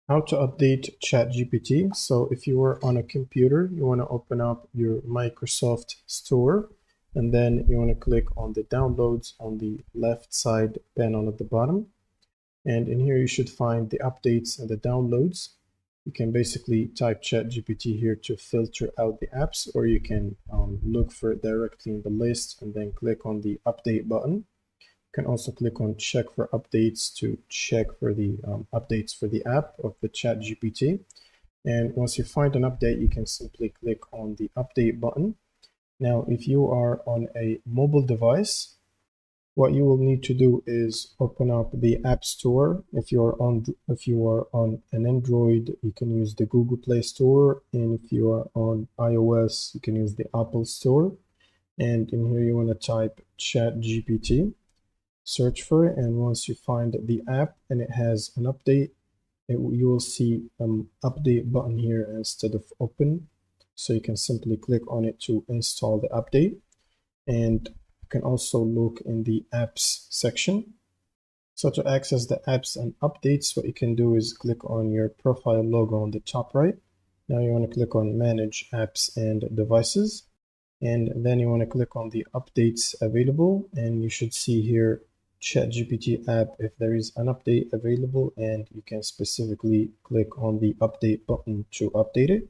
How to update ChatGPT. So if you are on a computer, you want to open up your Microsoft Store, and then you want to click on the downloads on the left side panel at the bottom. And in here, you should find the updates and the downloads. You can basically type ChatGPT here to filter out the apps, or you can look for it directly in the list and then click on the update button. You can also click on check for updates to check for the updates for the app of the ChatGPT. And once you find an update, you can simply click on the update button. Now, if you are on a mobile device, what you will need to do is open up the App Store. If you are on an Android, you can use the Google Play Store, and if you are on iOS, you can use the Apple Store. And in here, you want to type ChatGPT. Search for it, and once you find the app and it has an update, you will see an update button here instead of open, so you can simply click on it to install the update. And you can also look in the apps section. So to access the apps and updates, what you can do is click on your profile logo on the top right. Now you want to click on manage apps and devices, and then you want to click on the updates available, and you should see here ChatGPT app if there is an update available, and you can specifically click on the update button to update it.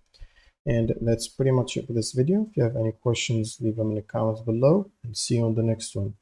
And that's pretty much it for this video. If you have any questions, leave them in the comments below, and see you on the next one.